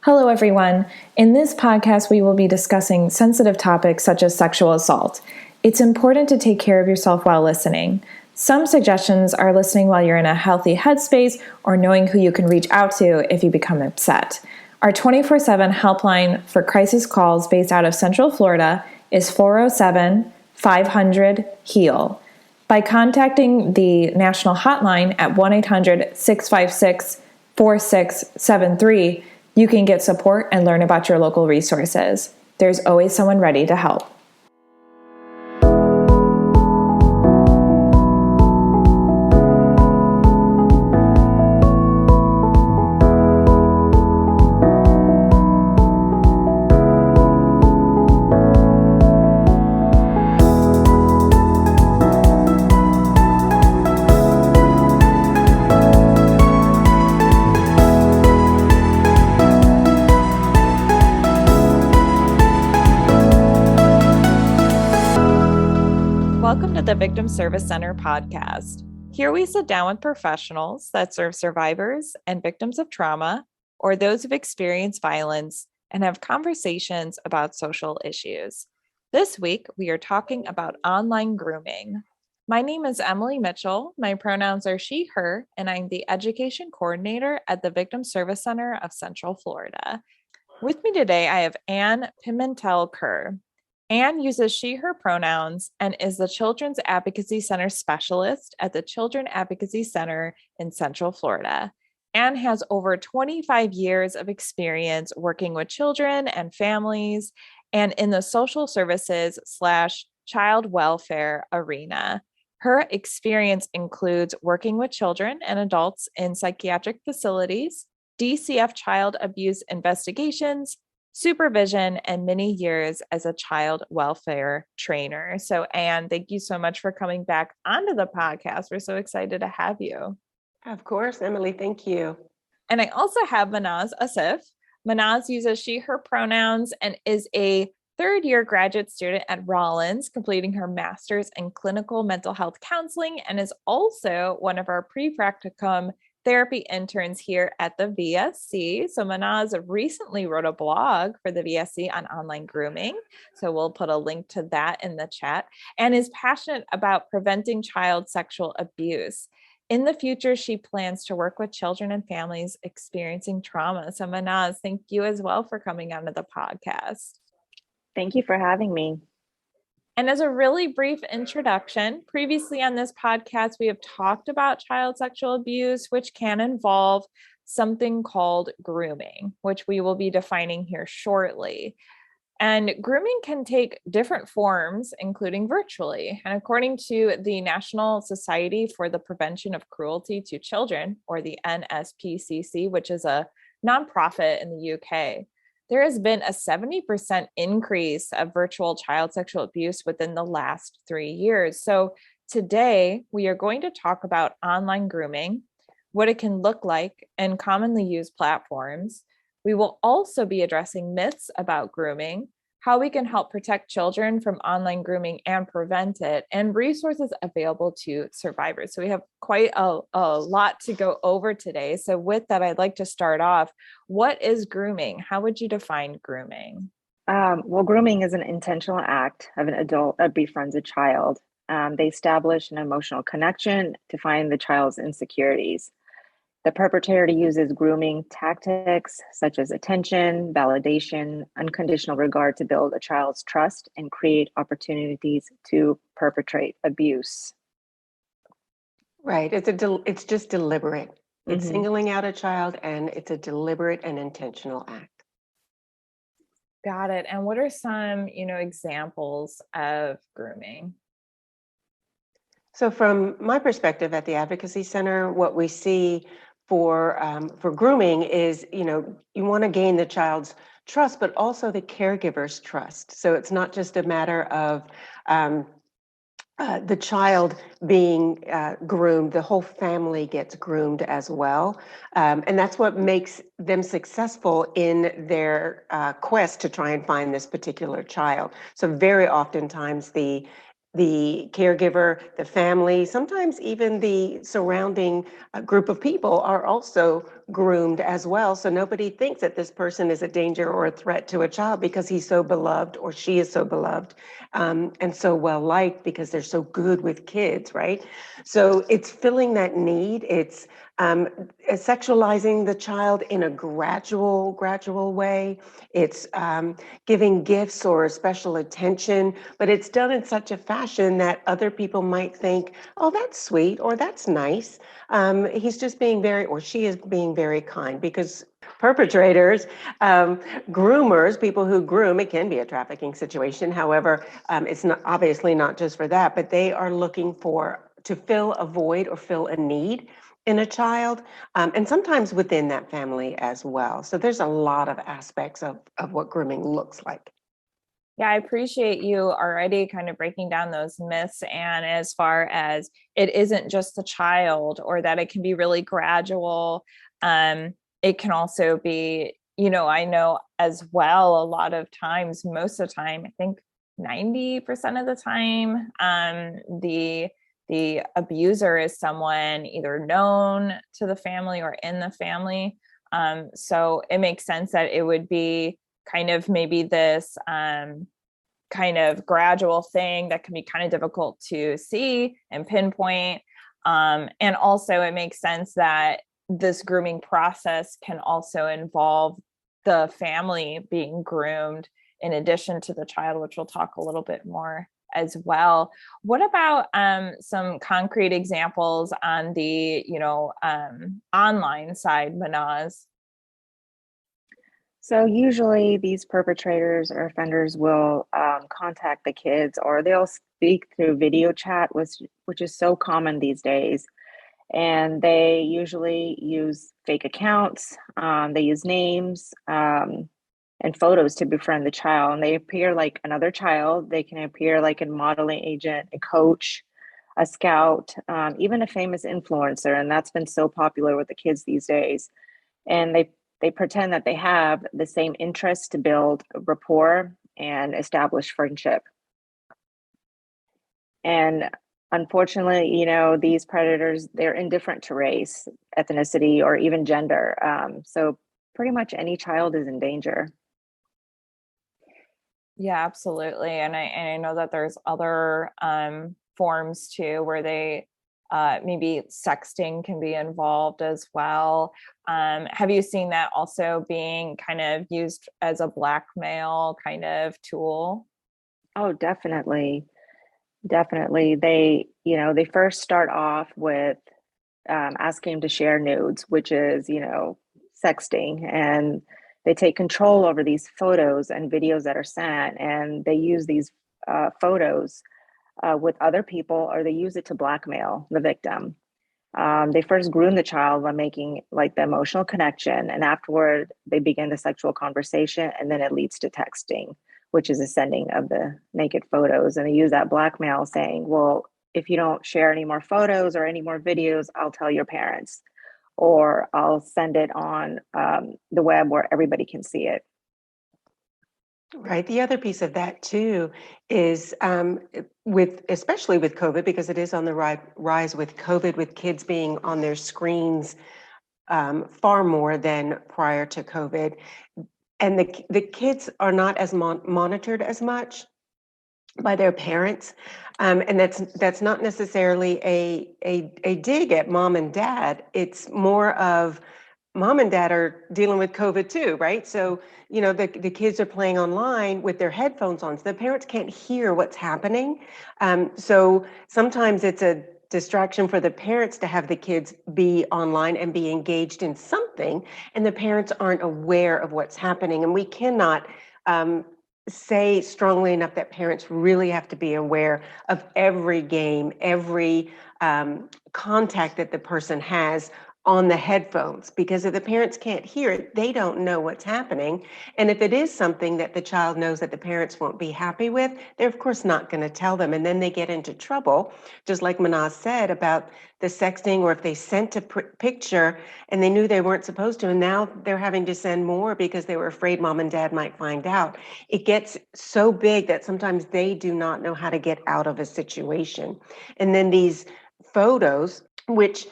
Hello, everyone. In this podcast, we will be discussing sensitive topics such as sexual assault. It's important to take care of yourself while listening. Some suggestions are listening while you're in a healthy headspace or knowing who you can reach out to if you become upset. Our 24/7 helpline for crisis calls based out of Central Florida is 407-500-HEAL. By contacting the national hotline at 1-800-656-4673, you can get support and learn about your local resources. There's always someone ready to help. Welcome to the Victim Service Center podcast. Here we sit down with professionals that serve survivors and victims of trauma or those who've experienced violence and have conversations about social issues. This week, we are talking about online grooming. My name is Emily Mitchell. My pronouns are she, her, and I'm the education coordinator at the Victim Service Center of Central Florida. With me today, I have Anne Pimentel-Kerr. Anne uses she, her pronouns and is the Children's Advocacy Center specialist at the Children Advocacy Center in Central Florida. Anne has over 25 years of experience working with children and families and in the social services/child welfare arena. Her experience includes working with children and adults in psychiatric facilities, DCF child abuse investigations, supervision, and many years as a child welfare trainer. So, Anne, thank you so much for coming back onto the podcast. We're so excited to have you. Of course, Emily, thank you. And I also have Mahnaz Asif. Mahnaz uses she, her pronouns and is a third-year graduate student at Rollins, completing her master's in clinical mental health counseling, and is also one of our pre-practicum therapy interns here at the VSC. So Mahnaz recently wrote a blog for the VSC on online grooming. So we'll put a link to that in the chat, and is passionate about preventing child sexual abuse. In the future, she plans to work with children and families experiencing trauma. So Mahnaz, thank you as well for coming onto the podcast. Thank you for having me. And as a really brief introduction, previously on this podcast, we have talked about child sexual abuse, which can involve something called grooming, which we will be defining here shortly. And grooming can take different forms, including virtually. And according to the National Society for the Prevention of Cruelty to Children, or the NSPCC, which is a nonprofit in the UK, there has been a 70% increase of virtual child sexual abuse within the last 3 years. So today we are going to talk about online grooming, what it can look like, and commonly used platforms. We will also be addressing myths about grooming, how we can help protect children from online grooming and prevent it, and resources available to survivors. So we have quite a lot to go over today. So with that, I'd like to start off. What is grooming? How would you define grooming? Well, grooming is an intentional act of an adult that befriends a child. They establish an emotional connection to find the child's insecurities. The perpetrator uses grooming tactics such as attention, validation, unconditional regard to build a child's trust and create opportunities to perpetrate abuse. Right. It's just deliberate. It's singling out a child, and it's a deliberate and intentional act. Got it. And what are some, examples of grooming? So from my perspective at the Advocacy Center, what we see for grooming is, you want to gain the child's trust, but also the caregiver's trust. So it's not just a matter of the child being groomed, the whole family gets groomed as well. And that's what makes them successful in their quest to try and find this particular child. So very oftentimes the the caregiver, the family, sometimes even the surrounding group of people are also groomed as well. So nobody thinks that this person is a danger or a threat to a child because he's so beloved or she is so beloved, and so well liked because they're so good with kids, right? So it's filling that need. It's sexualizing the child in a gradual way. It's giving gifts or special attention, but it's done in such a fashion that other people might think, oh, that's sweet, or that's nice. He's just being very, or she is being very kind, because perpetrators, groomers, people who groom, it can be a trafficking situation. However, it's not obviously not just for that, but they are looking to fill a void or fill a need in a child, and sometimes within that family as well. So there's a lot of aspects of what grooming looks like. Yeah, I appreciate you already kind of breaking down those myths. And as far as it isn't just the child, or that it can be really gradual, it can also be, I know as well, a lot of times, most of the time, I think 90% of the time, the abuser is someone either known to the family or in the family. So it makes sense that it would be kind of maybe this kind of gradual thing that can be kind of difficult to see and pinpoint. And also it makes sense that this grooming process can also involve the family being groomed in addition to the child, which we'll talk a little bit more as well. What about some concrete examples on the, online side, Mahnaz? So usually these perpetrators or offenders will contact the kids, or they'll speak through video chat, which is so common these days. And they usually use fake accounts. They use names and photos to befriend the child. And they appear like another child. They can appear like a modeling agent, a coach, a scout, even a famous influencer. And that's been so popular with the kids these days. And they pretend that they have the same interests to build rapport and establish friendship. And unfortunately, these predators, they're indifferent to race, ethnicity, or even gender. So pretty much any child is in danger. Yeah, absolutely. And I know that there's other forms too, where they maybe sexting can be involved as well. Have you seen that also being kind of used as a blackmail kind of tool? Oh, definitely. Definitely. They first start off with asking to share nudes, which is, sexting. And they take control over these photos and videos that are sent. And they use these photos with other people, or they use it to blackmail the victim. They first groom the child by making like the emotional connection, and afterward they begin the sexual conversation, and then it leads to texting, which is the sending of the naked photos. And they use that blackmail, saying, well, if you don't share any more photos or any more videos, I'll tell your parents, or I'll send it on the web where everybody can see it. Right. The other piece of that too is especially with COVID, because it is on the rise with COVID, with kids being on their screens far more than prior to COVID, and the kids are not as monitored as much by their parents, and that's not necessarily a dig at mom and dad. It's more of mom and dad are dealing with COVID too, right? So, the kids are playing online with their headphones on, so the parents can't hear what's happening. So sometimes it's a distraction for the parents to have the kids be online and be engaged in something, and the parents aren't aware of what's happening. And we cannot say strongly enough that parents really have to be aware of every game, every contact that the person has on the headphones, because if the parents can't hear it, they don't know what's happening. And if it is something that the child knows that the parents won't be happy with, they're of course not going to tell them. And then they get into trouble, just like Mahnaz said about the sexting, or if they sent a picture and they knew they weren't supposed to, and now they're having to send more because they were afraid mom and dad might find out. It gets so big that sometimes they do not know how to get out of a situation. And then these photos, which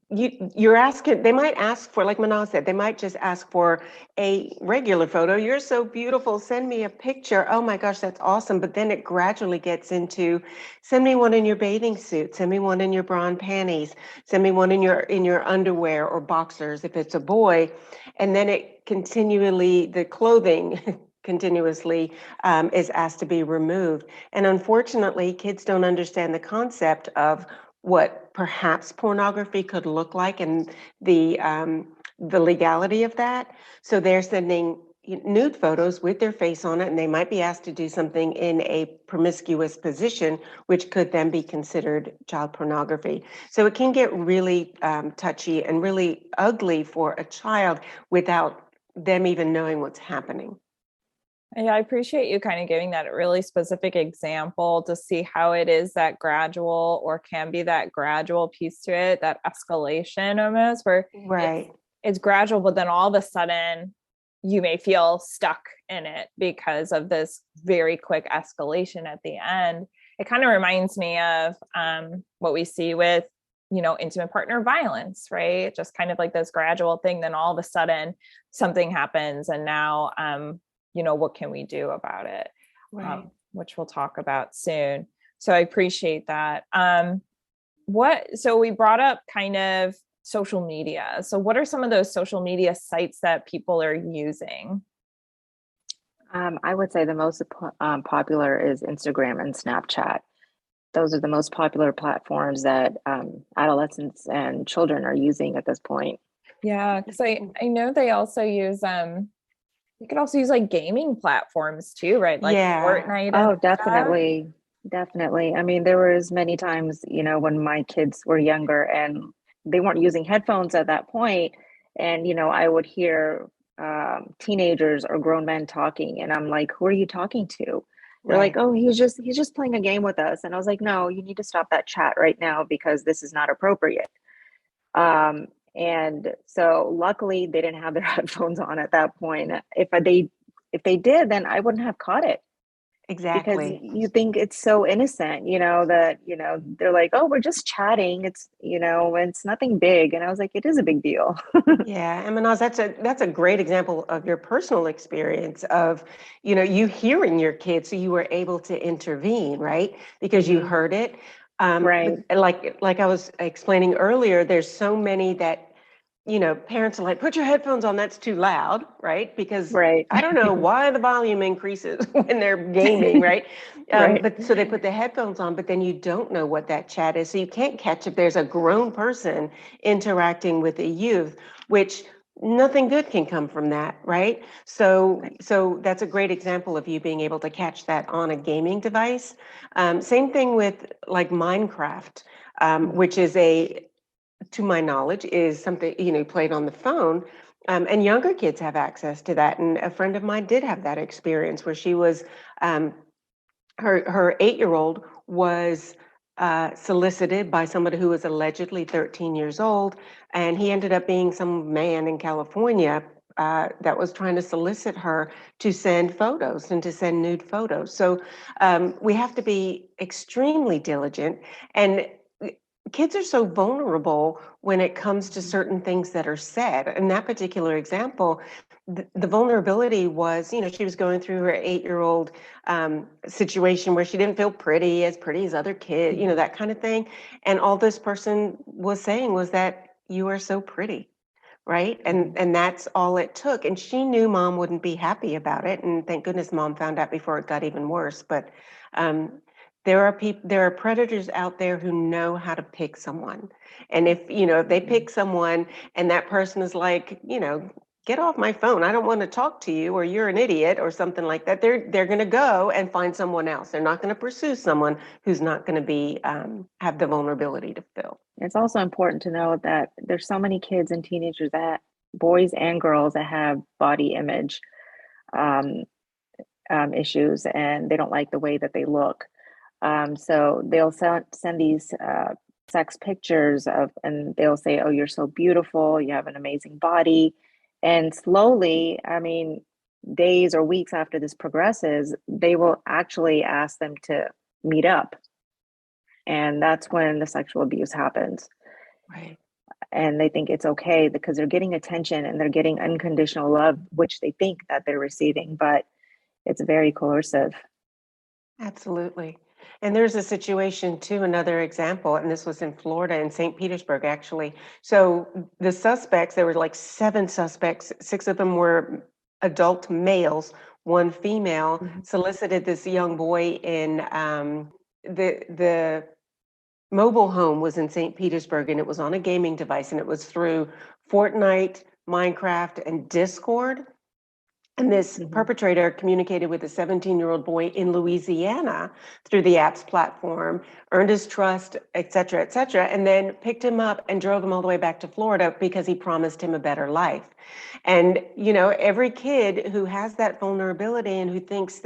you're asking, they might ask for, like Mahnaz said, they might just ask for a regular photo. You're so beautiful, send me a picture. Oh my gosh, that's awesome. But then it gradually gets into, send me one in your bathing suit, send me one in your bra and panties, send me one in your underwear or boxers if it's a boy. And then it continually, the clothing continuously is asked to be removed. And unfortunately, kids don't understand the concept of what perhaps pornography could look like and the legality of that. So they're sending nude photos with their face on it, and they might be asked to do something in a promiscuous position, which could then be considered child pornography. So it can get really touchy and really ugly for a child without them even knowing what's happening. Yeah, I appreciate you kind of giving that really specific example to see how it is that gradual, or can be that gradual piece to it, that escalation almost, where Right. it's gradual, but then all of a sudden you may feel stuck in it because of this very quick escalation at the end. It kind of reminds me of what we see with, intimate partner violence, right? Just kind of like this gradual thing. Then all of a sudden something happens, and now, what can we do about it? Right. Which we'll talk about soon. So I appreciate that. So we brought up kind of social media. So what are some of those social media sites that people are using? I would say the most popular is Instagram and Snapchat. Those are the most popular platforms that adolescents and children are using at this point. Yeah, because I know they also use you could also use like gaming platforms too, right? Like Fortnite and Oh, definitely. Definitely. I mean, there was many times, when my kids were younger and they weren't using headphones at that point, and I would hear teenagers or grown men talking, and I'm like, "Who are you talking to?" They're like, Right. "Oh, he's just playing a game with us," and I was like, "No, you need to stop that chat right now because this is not appropriate." And so luckily they didn't have their headphones on at that point. If they did, then I wouldn't have caught it, because Exactly. you think it's so innocent, that, they're like, "Oh, we're just chatting. It's, it's nothing big." And I was like, "It is a big deal." Yeah, and Manaz, that's a great example of your personal experience of, you hearing your kids, so you were able to intervene, right? Because you Mhm. heard it. Right. But like I was explaining earlier, there's so many that, parents are like, put your headphones on, that's too loud, right? Because Right. I don't know why the volume increases when they're gaming, right? Right. But so they put the headphones on, but then you don't know what that chat is. So you can't catch if there's a grown person interacting with a youth, which nothing good can come from that, right? So that's a great example of you being able to catch that on a gaming device. Same thing with like Minecraft, which is to my knowledge, is something, played on the phone. And younger kids have access to that. And a friend of mine did have that experience where she was, her 8-year-old was solicited by somebody who was allegedly 13 years old. And he ended up being some man in California that was trying to solicit her to send photos and to send nude photos. So we have to be extremely diligent. And kids are so vulnerable when it comes to certain things that are said. In that particular example, the vulnerability was, she was going through her 8-year-old situation where she didn't feel pretty as other kids, that kind of thing. And all this person was saying was that you are so pretty, right? And that's all it took. And she knew mom wouldn't be happy about it. And thank goodness mom found out before it got even worse. But there are predators out there who know how to pick someone. And if they pick someone and that person is like, get off my phone. I don't want to talk to you, or you're an idiot, or something like that. They're going to go and find someone else. They're not going to pursue someone who's not going to be have the vulnerability to fill. It's also important to know that there's so many kids and teenagers, that boys and girls, that have body image um, issues, and they don't like the way that they look. So they'll send these sex pictures of, and they'll say, "Oh, you're so beautiful. You have an amazing body." And slowly, I mean, days or weeks after this progresses, they will actually ask them to meet up. And that's when the sexual abuse happens. Right. And they think it's okay because they're getting attention and they're getting unconditional love, which they think that they're receiving, but it's very coercive. Absolutely. And there's a situation too, another example, and this was in Florida, in St. Petersburg, actually. So the suspects, there were like 7 suspects, 6 of them were adult males, 1 female, solicited this young boy in the mobile home was in St. Petersburg, and it was on a gaming device, and it was through Fortnite, Minecraft, and Discord. And this perpetrator communicated with a 17-year-old boy in Louisiana through the app's platform, earned his trust, et cetera, and then picked him up and drove him all the way back to Florida because he promised him a better life. And, you know, every kid who has that vulnerability and who thinks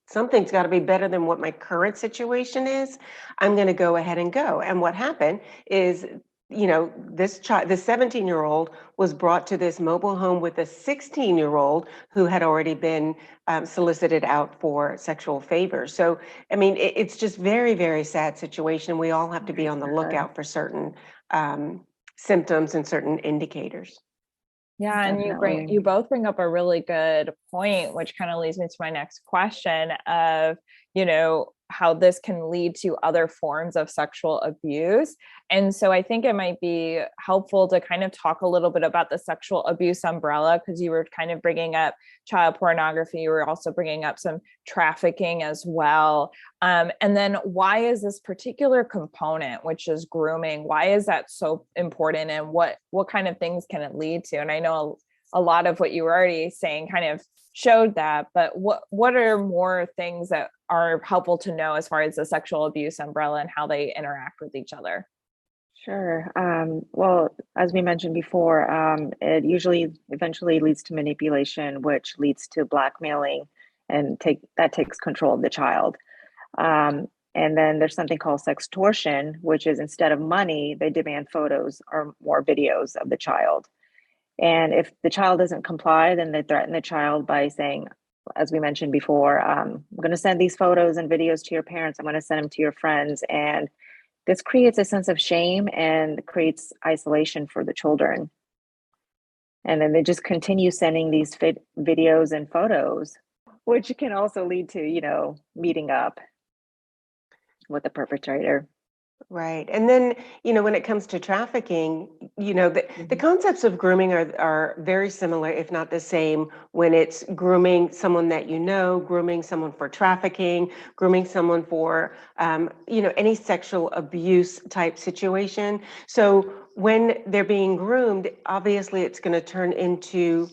something's got to be better than what my current situation is, I'm going to go ahead and go. And what happened is, you know, this 17-year-old was brought to this mobile home with a 16-year-old who had already been solicited out for sexual favors. So, I mean, it's just very, very sad situation. We all have to be on the lookout for certain symptoms and certain indicators. Yeah, and you both bring up a really good point, which kind of leads me to my next question of, you know, how this can lead to other forms of sexual abuse. And so I think it might be helpful to kind of talk a little bit about the sexual abuse umbrella, because you were kind of bringing up child pornography. You were also bringing up some trafficking as well. And then why is this particular component, which is grooming, why is that so important, and what kind of things can it lead to? And I know a lot of what you were already saying kind of showed that, but what are more things that are helpful to know as far as the sexual abuse umbrella and how they interact with each other? Sure. Well, as we mentioned before, it usually eventually leads to manipulation, which leads to blackmailing, and that takes control of the child. And then there's something called sextortion, which is, instead of money, they demand photos or more videos of the child. And if the child doesn't comply, then they threaten the child by saying, as we mentioned before, I'm going to send these photos and videos to your parents. I'm going to send them to your friends. And this creates a sense of shame and creates isolation for the children. And then they just continue sending these videos and photos, which can also lead to, you know, meeting up with the perpetrator. Right. And then, you know, when it comes to trafficking, you know, the concepts of grooming are very similar, if not the same, when it's grooming someone that you know, grooming someone for trafficking, grooming someone for, you know, any sexual abuse type situation. So when they're being groomed, obviously it's going to turn into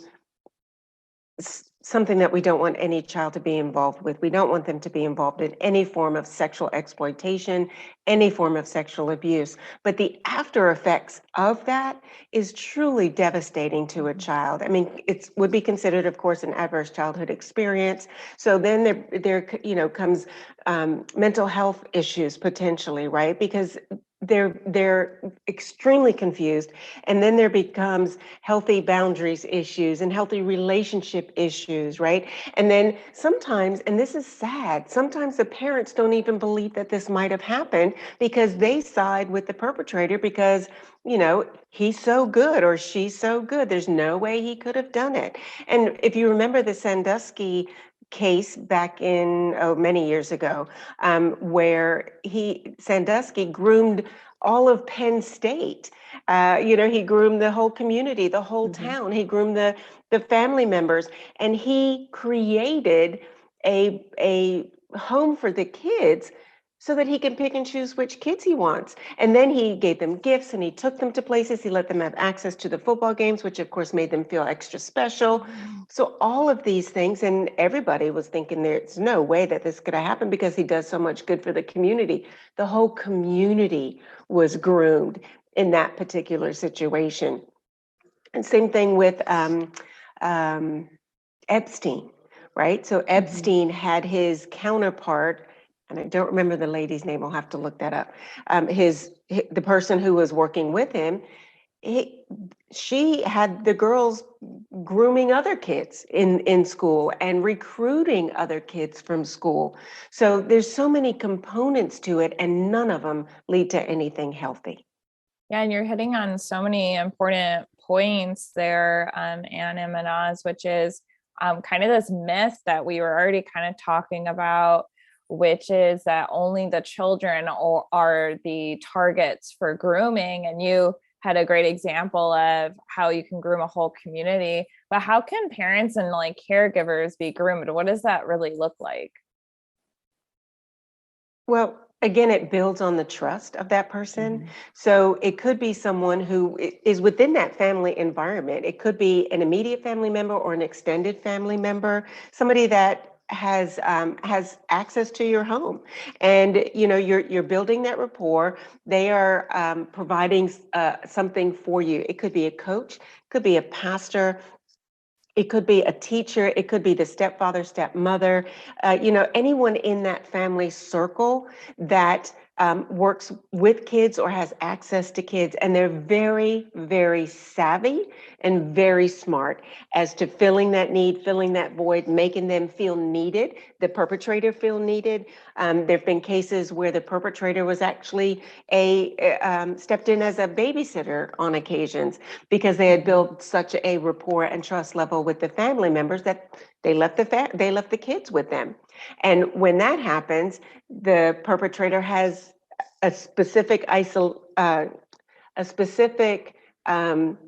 something that we don't want any child to be involved with. We don't want them to be involved in any form of sexual exploitation, any form of sexual abuse. But the after effects of that is truly devastating to a child. I mean, it would be considered, of course, an adverse childhood experience. So then there you know, comes mental health issues potentially, right? Because they're extremely confused, and then there becomes healthy boundaries issues and healthy relationship issues, right? And then sometimes, and this is sad, sometimes the parents don't even believe that this might have happened because they side with the perpetrator because, you know, he's so good or she's so good, there's no way he could have done it. And if you remember the Sandusky case back in many years ago, where Sandusky groomed all of Penn State. You know, he groomed the whole community, the whole town. He groomed the family members, and he created a home for the kids so that he can pick and choose which kids he wants. And then he gave them gifts and he took them to places. He let them have access to the football games, which of course made them feel extra special. So all of these things, and everybody was thinking there's no way that this could have happened because he does so much good for the community. The whole community was groomed in that particular situation. And same thing with Epstein, right? So Epstein had his counterpart, and I don't remember the lady's name. I'll have to look that up. The person who was working with him, she had the girls grooming other kids in school and recruiting other kids from school. So there's so many components to it, and none of them lead to anything healthy. Yeah, and you're hitting on so many important points there, Anne and Mahnaz, which is kind of this myth that we were already kind of talking about, which is that only the children are the targets for grooming. And you had a great example of how you can groom a whole community, but how can parents and like caregivers be groomed? What does that really look like? Well, again, it builds on the trust of that person. So it could be someone who is within that family environment. It could be an immediate family member or an extended family member, somebody that has access to your home, and you're building that rapport. They are providing something for you. It could be a coach, could be a pastor. It could be a teacher, it could be the stepfather, stepmother, anyone in that family circle that works with kids or has access to kids. And they're very, very savvy and very smart as to filling that need, filling that void, making them feel needed, the perpetrator feel needed. There have been cases where the perpetrator was actually stepped in as a babysitter on occasions because they had built such a rapport and trust level with the family members that they left the kids with them. And when that happens, the perpetrator has a specific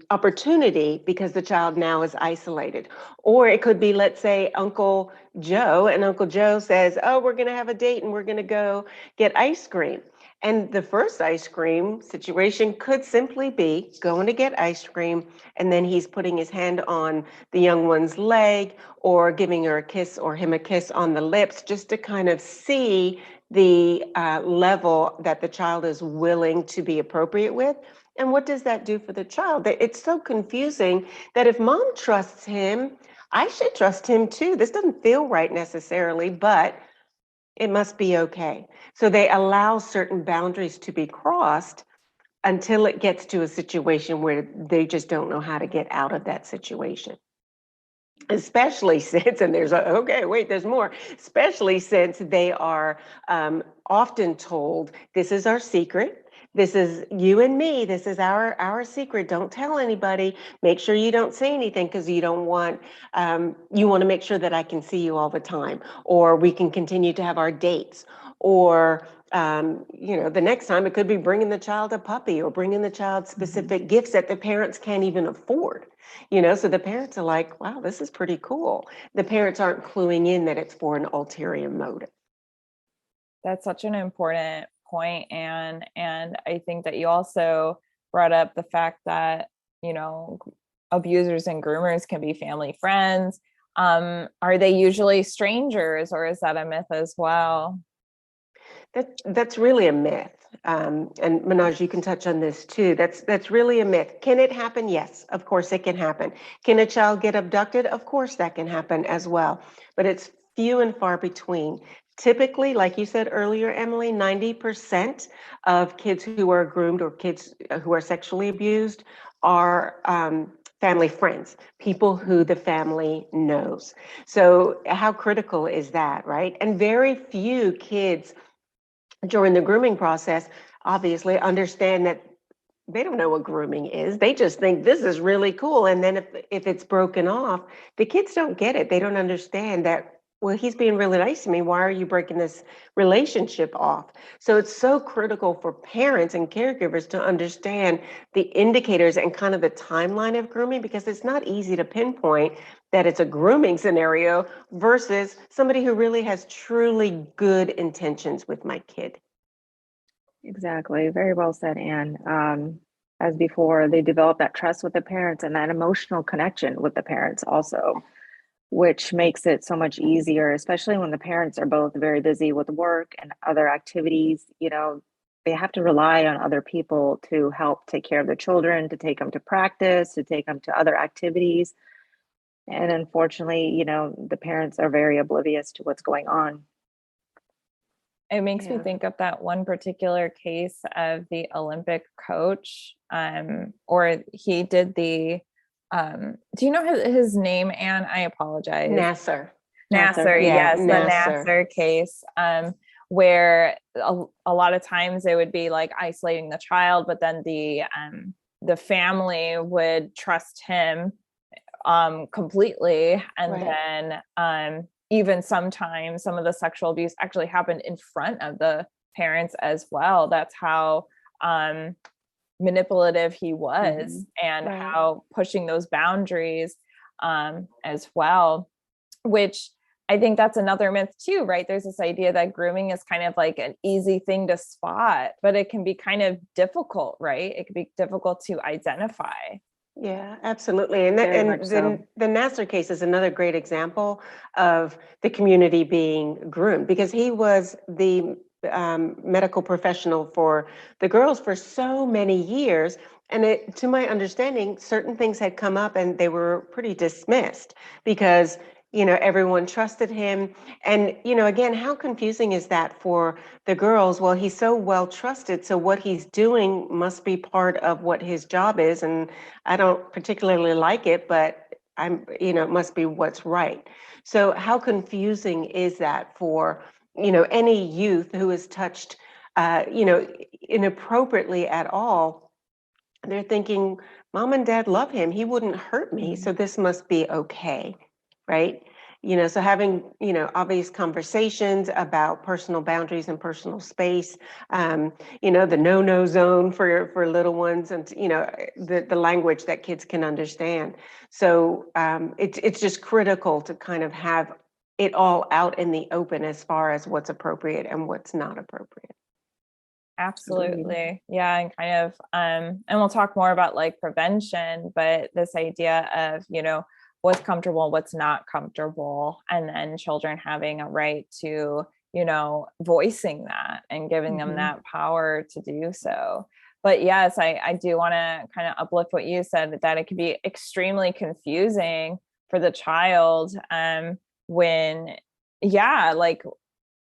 opportunity because the child now is isolated. Or it could be, let's say, Uncle Joe, and Uncle Joe says, oh, we're going to have a date and we're going to go get ice cream. And the first ice cream situation could simply be going to get ice cream, and then he's putting his hand on the young one's leg or giving her a kiss or him a kiss on the lips, just to kind of see the level that the child is willing to be appropriate with. And what does that do for the child? It's so confusing that if mom trusts him, I should trust him too. This doesn't feel right necessarily, but it must be okay. So they allow certain boundaries to be crossed until it gets to a situation where they just don't know how to get out of that situation. Especially since, and there's more, especially since they are often told, this is our secret. This is you and me. This is our secret. Don't tell anybody. Make sure you don't say anything because you don't want, you want to make sure that I can see you all the time, or we can continue to have our dates, or the next time it could be bringing the child a puppy or bringing the child specific gifts that the parents can't even afford. So the parents are like, wow, this is pretty cool. The parents aren't cluing in that it's for an ulterior motive. That's such an important point, and I think that you also brought up the fact that abusers and groomers can be family friends. Are they usually strangers, or is that a myth as well? That's really a myth. And Mahnaz, you can touch on this too. That's really a myth. Can it happen? Yes, of course it can happen. Can a child get abducted? Of course that can happen as well, but it's few and far between. Typically, like you said earlier, Emily, 90% of kids who are groomed or kids who are sexually abused are family friends, people who the family knows. So how critical is that, right? And very few kids during the grooming process obviously understand that they don't know what grooming is. They just think this is really cool. And then if it's broken off, the kids don't get it. They don't understand that, well, he's being really nice to me. Why are you breaking this relationship off? So it's so critical for parents and caregivers to understand the indicators and kind of the timeline of grooming, because it's not easy to pinpoint that it's a grooming scenario versus somebody who really has truly good intentions with my kid. Exactly. Very well said, Anne. As before, they develop that trust with the parents and that emotional connection with the parents also, which makes it so much easier, especially when the parents are both very busy with work and other activities. They have to rely on other people to help take care of their children, to take them to practice, to take them to other activities. And unfortunately, the parents are very oblivious to what's going on. It makes me Yeah. think of that one particular case of the Olympic coach, or he did the, do you know his name, Anne? I apologize. Nasser. Nasser, Yeah, yes, the Nasser case, where a lot of times it would be like isolating the child, but then the family would trust him completely, and Right. then even sometimes some of the sexual abuse actually happened in front of the parents as well. That's how manipulative he was, and Right. how pushing those boundaries as well, which I think that's another myth too, right? There's this idea that grooming is kind of like an easy thing to spot, but it can be kind of difficult, right? It can be difficult to identify. Yeah, absolutely. And Very much so. the Nasser case is another great example of the community being groomed, because he was the medical professional for the girls for so many years. And to my understanding, certain things had come up and they were pretty dismissed because, everyone trusted him. And, again, how confusing is that for the girls? Well, he's so well trusted, so what he's doing must be part of what his job is. And I don't particularly like it, but it must be what's right. So how confusing is that for, any youth who is touched, inappropriately at all? They're thinking, mom and dad love him. He wouldn't hurt me. So this must be okay. Right. So having, obvious conversations about personal boundaries and personal space, the no zone for little ones, and, the language that kids can understand. So it's just critical to kind of have it all out in the open as far as what's appropriate and what's not appropriate. Absolutely. Yeah. And kind of, and we'll talk more about like prevention, but this idea of, what's comfortable, what's not comfortable, and then children having a right to, voicing that and giving them that power to do so. But yes, I do want to kind of uplift what you said, that it can be extremely confusing for the child, when, yeah, like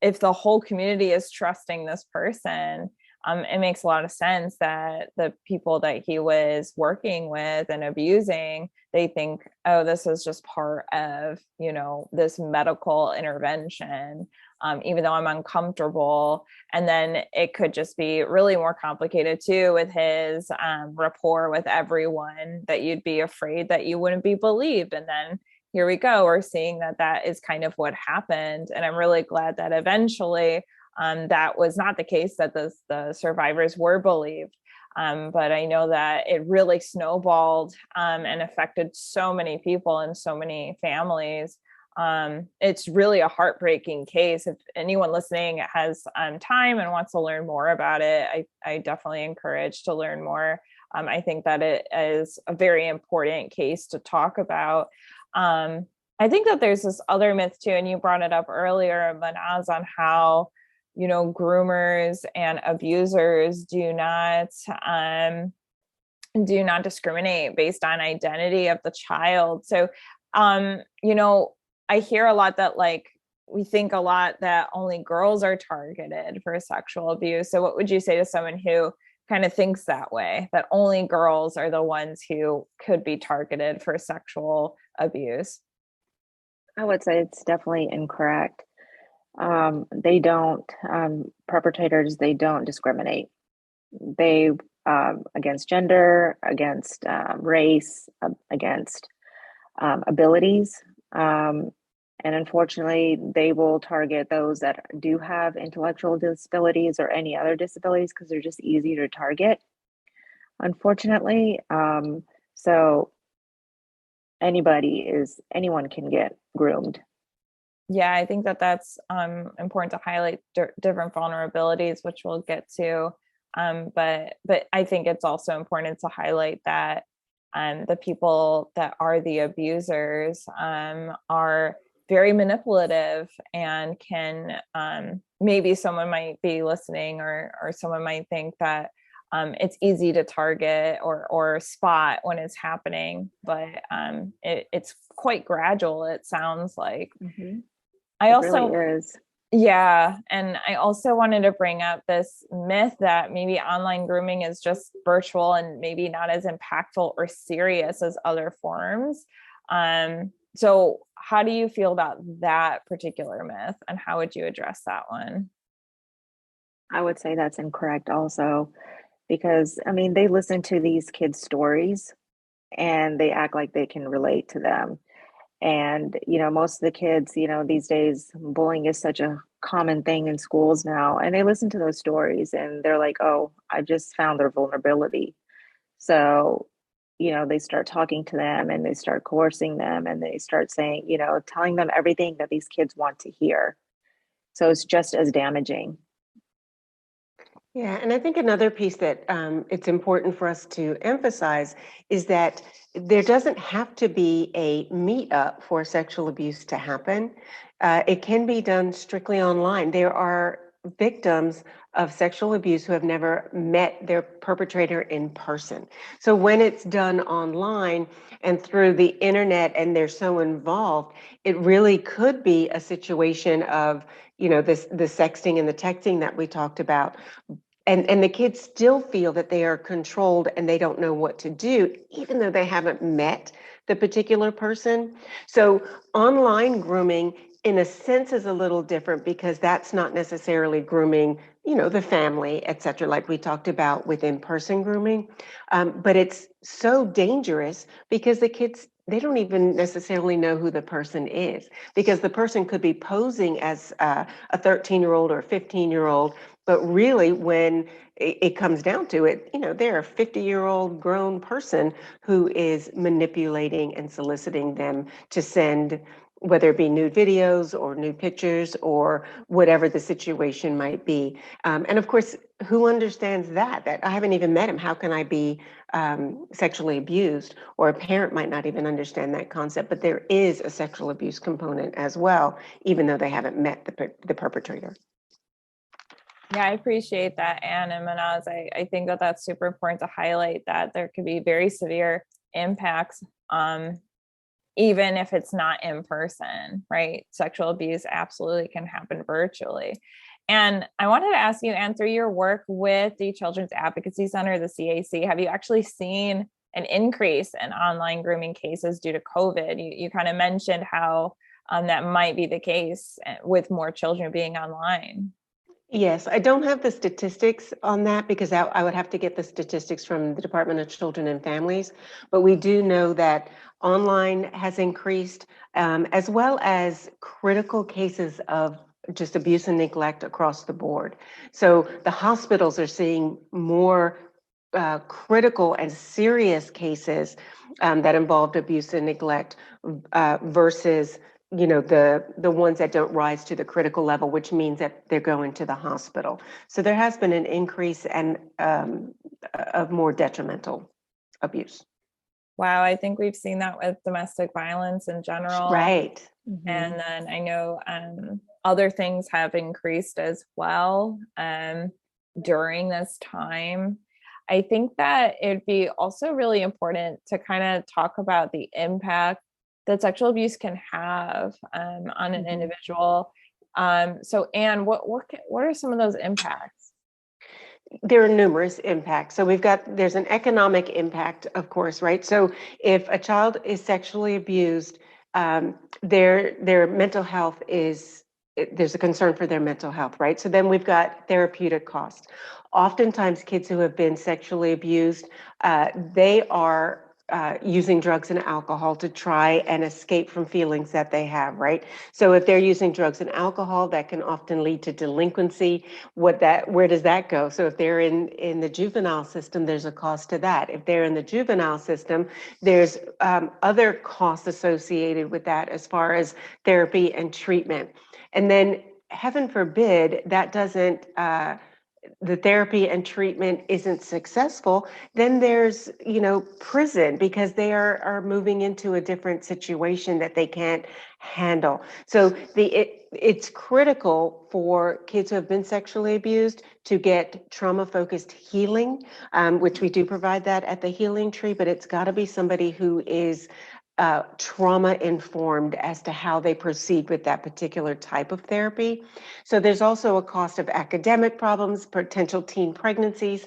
if the whole community is trusting this person, it makes a lot of sense that the people that he was working with and abusing, they think, oh, this is just part of, this medical intervention, even though I'm uncomfortable. And then it could just be really more complicated too with his rapport with everyone, that you'd be afraid that you wouldn't be believed. And then here we go, we're seeing that is kind of what happened. And I'm really glad that eventually that was not the case, that the survivors were believed. But I know that it really snowballed and affected so many people and so many families. It's really a heartbreaking case. If anyone listening has time and wants to learn more about it, I definitely encourage to learn more. I think that it is a very important case to talk about. I think that there's this other myth too, and you brought it up earlier, Mahnaz, on how, groomers and abusers do not discriminate based on identity of the child. So, I hear a lot that like we think a lot that only girls are targeted for sexual abuse. So what would you say to someone who kind of thinks that way, that only girls are the ones who could be targeted for sexual abuse? I would say it's definitely incorrect. They don't, perpetrators, they don't discriminate. They, against gender, against race, against abilities. And unfortunately, they will target those that do have intellectual disabilities or any other disabilities because they're just easier to target, unfortunately. So anyone can get groomed. Yeah, I think that that's important to highlight different vulnerabilities, which we'll get to But I think it's also important to highlight that the people that are the abusers are very manipulative and can, maybe someone might be listening or someone might think that it's easy to target or spot when it's happening, but it's quite gradual, it sounds like. Mm-hmm. I It also really is. Yeah. And I also wanted to bring up this myth that maybe online grooming is just virtual and maybe not as impactful or serious as other forms. So how do you feel about that particular myth, and how would you address that one? I would say that's incorrect also, because I mean, they listen to these kids' stories and they act like they can relate to them. And, most of the kids, these days, bullying is such a common thing in schools now. And they listen to those stories and they're like, oh, I just found their vulnerability. So, they start talking to them and they start coercing them and they start saying, telling them everything that these kids want to hear. So it's just as damaging. Yeah, and I think another piece that it's important for us to emphasize is that there doesn't have to be a meetup for sexual abuse to happen. It can be done strictly online. There are victims of sexual abuse who have never met their perpetrator in person. So when it's done online and through the internet and they're so involved, it really could be a situation of, the sexting and the texting that we talked about. And the kids still feel that they are controlled and they don't know what to do, even though they haven't met the particular person. So online grooming, in a sense, is a little different because that's not necessarily grooming, the family, et cetera, like we talked about with in-person grooming. But it's so dangerous because the kids, they don't even necessarily know who the person is, because the person could be posing as a 13-year-old or 15-year-old. But really, when it comes down to it, they're a 50-year-old grown person who is manipulating and soliciting them to send, whether it be nude videos or nude pictures or whatever the situation might be. And of course, who understands that I haven't even met him? How can I be sexually abused? Or a parent might not even understand that concept, but there is a sexual abuse component as well, even though they haven't met the perpetrator. Yeah, I appreciate that, Anne and Mahnaz. I think that that's super important to highlight, that there could be very severe impacts, even if it's not in person, right? Sexual abuse absolutely can happen virtually. And I wanted to ask you, Anne, through your work with the Children's Advocacy Center, the CAC, have you actually seen an increase in online grooming cases due to COVID? You kind of mentioned how that might be the case with more children being online. Yes, I don't have the statistics on that because I would have to get the statistics from the Department of Children and Families. But we do know that online has increased, as well as critical cases of just abuse and neglect across the board. So the hospitals are seeing more critical and serious cases that involved abuse and neglect versus the ones that don't rise to the critical level, which means that they're going to the hospital. So there has been an increase and of more detrimental abuse. Wow, I think we've seen that with domestic violence in general. Right. Mm-hmm. And then I know other things have increased as well during this time. I think that it'd be also really important to kind of talk about the impact that sexual abuse can have on an individual. So, Anne, what are some of those impacts? There are numerous impacts. So there's an economic impact, of course, right? So if a child is sexually abused, their mental health there's a concern for their mental health, right? So then we've got therapeutic costs. Oftentimes, kids who have been sexually abused, they are using drugs and alcohol to try and escape from feelings that they have, right? So if they're using drugs and alcohol, that can often lead to delinquency. Where does that go? So if they're in the juvenile system, there's a cost to that. If they're in the juvenile system, there's other costs associated with that as far as therapy and treatment. And then, heaven forbid, that doesn't the therapy and treatment isn't successful, then there's, prison, because they are moving into a different situation that they can't handle. So it's critical for kids who have been sexually abused to get trauma-focused healing, which we do provide that at the Healing Tree, but it's got to be somebody who is trauma informed as to how they proceed with that particular type of therapy. So there's also a cost of academic problems, potential teen pregnancies,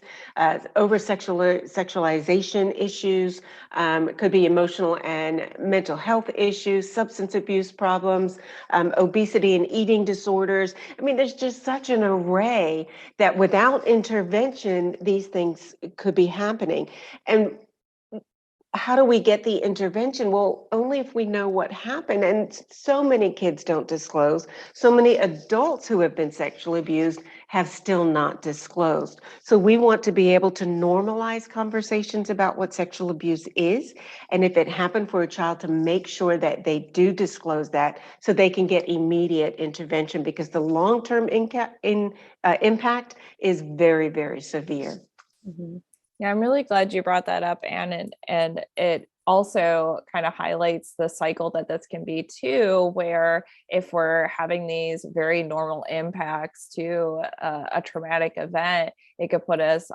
over sexualization issues, it could be emotional and mental health issues, substance abuse problems, obesity and eating disorders. I mean, there's just such an array that without intervention, these things could be happening. And how do we get the intervention? Well, only if we know what happened. And so many kids don't disclose. So many adults who have been sexually abused have still not disclosed. So we want to be able to normalize conversations about what sexual abuse is. And if it happened for a child, to make sure that they do disclose that so they can get immediate intervention, because the long-term impact is very, very severe. Mm-hmm. Yeah, I'm really glad you brought that up, Anne, and it also kind of highlights the cycle that this can be too, where if we're having these very normal impacts to a traumatic event, it could put us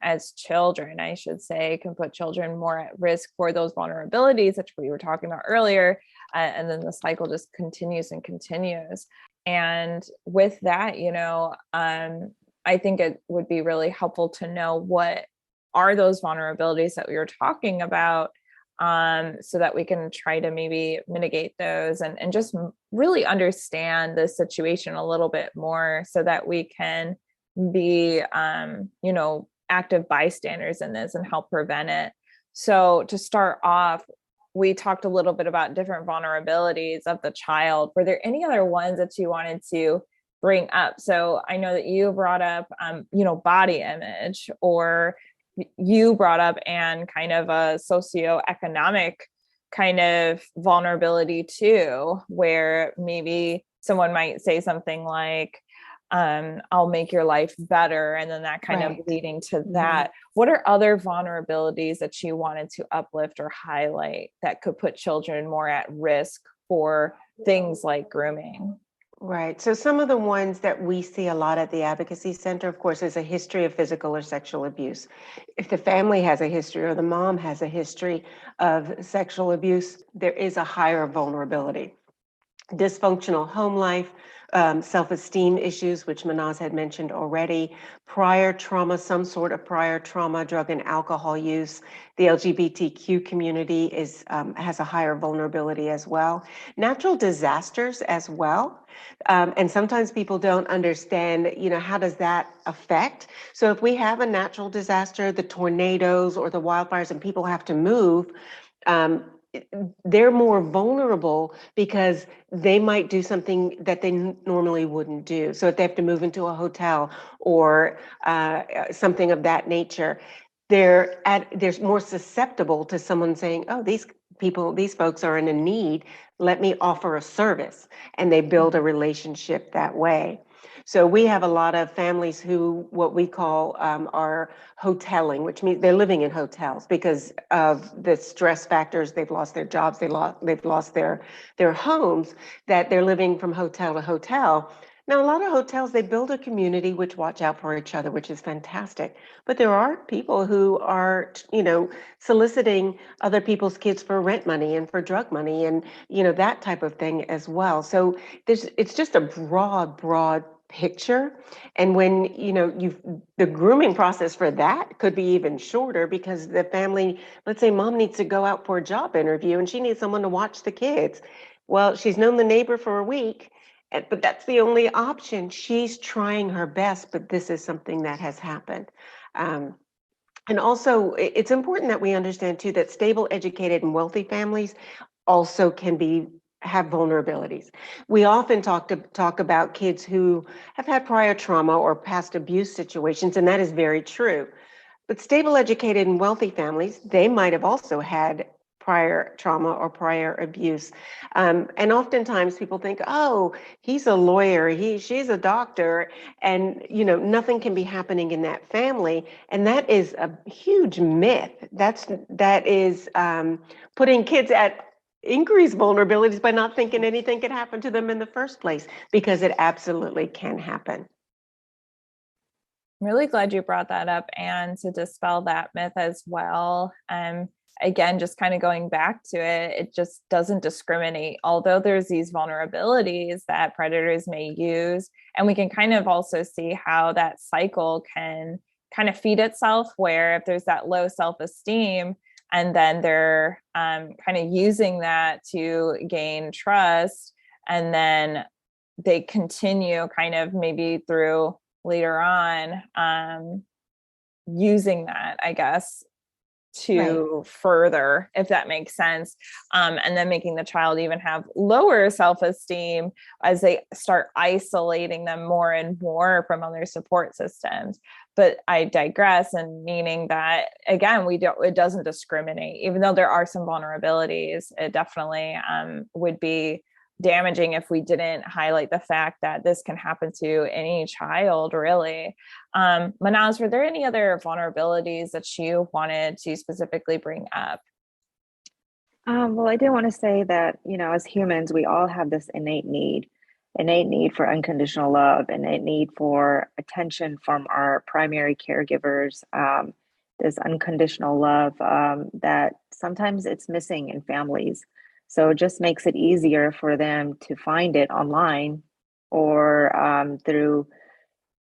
as children, I should say, can put children more at risk for those vulnerabilities that we were talking about earlier. And then the cycle just continues and continues. And with that, I think it would be really helpful to know what are those vulnerabilities that we were talking about, so that we can try to maybe mitigate those and just really understand the situation a little bit more, so that we can be, active bystanders in this and help prevent it. So to start off, we talked a little bit about different vulnerabilities of the child. Were there any other ones that you wanted to bring up? So I know that you brought up, body image, or you brought up and kind of a socioeconomic kind of vulnerability too, where maybe someone might say something like, I'll make your life better. And then that kind of leading to that. What are other vulnerabilities that you wanted to uplift or highlight that could put children more at risk for things like grooming? Right. So some of the ones that we see a lot at the Advocacy Center, of course, is a history of physical or sexual abuse. If the family has a history or the mom has a history of sexual abuse, there is a higher vulnerability. Dysfunctional home life, self-esteem issues, which Mahnaz had mentioned already, prior trauma, some sort of prior trauma, drug and alcohol use. The LGBTQ community has a higher vulnerability as well. Natural disasters as well. And sometimes people don't understand, how does that affect? So if we have a natural disaster, the tornadoes or the wildfires, and people have to move, they're more vulnerable because they might do something that they normally wouldn't do. So if they have to move into a hotel or something of that nature, they're more susceptible to someone saying, oh, these folks are in a need, let me offer a service. And they build a relationship that way. So we have a lot of families who, what we call are hoteling, which means they're living in hotels because of the stress factors. They've lost their jobs, they've lost their homes, that they're living from hotel to hotel. Now, a lot of hotels, they build a community which watch out for each other, which is fantastic. But there are people who are, soliciting other people's kids for rent money and for drug money and, that type of thing as well. So it's just a broad picture. And when, the grooming process for that could be even shorter, because the family, let's say mom needs to go out for a job interview and she needs someone to watch the kids. Well, she's known the neighbor for a week, but that's the only option. She's trying her best, but this is something that has happened. And also, it's important that we understand too that stable, educated, and wealthy families also can have vulnerabilities. We often talk about kids who have had prior trauma or past abuse situations, and that is very true. But stable, educated, and wealthy families, they might have also had prior trauma or prior abuse. And oftentimes people think, oh, he's a lawyer, she's a doctor, and nothing can be happening in that family. And that is a huge myth. That is putting kids at increased vulnerabilities by not thinking anything could happen to them in the first place, because it absolutely can happen. I'm really glad you brought that up, and to dispel that myth as well. Again, just kind of going back to it, it just doesn't discriminate. Although there's these vulnerabilities that predators may use, and we can kind of also see how that cycle can kind of feed itself, where if there's that low self-esteem, and then they're kind of using that to gain trust, and then they continue kind of maybe through later on using that, I guess, to further, if that makes sense, and then making the child even have lower self-esteem as they start isolating them more and more from other support systems. But I digress, and meaning that, again, it doesn't discriminate. Even though there are some vulnerabilities, it definitely would be damaging if we didn't highlight the fact that this can happen to any child, really. Mahnaz, were there any other vulnerabilities that you wanted to specifically bring up? Well, I did want to say that, as humans, we all have this innate need for unconditional love, innate need for attention from our primary caregivers, this unconditional love that sometimes it's missing in families. So it just makes it easier for them to find it online or through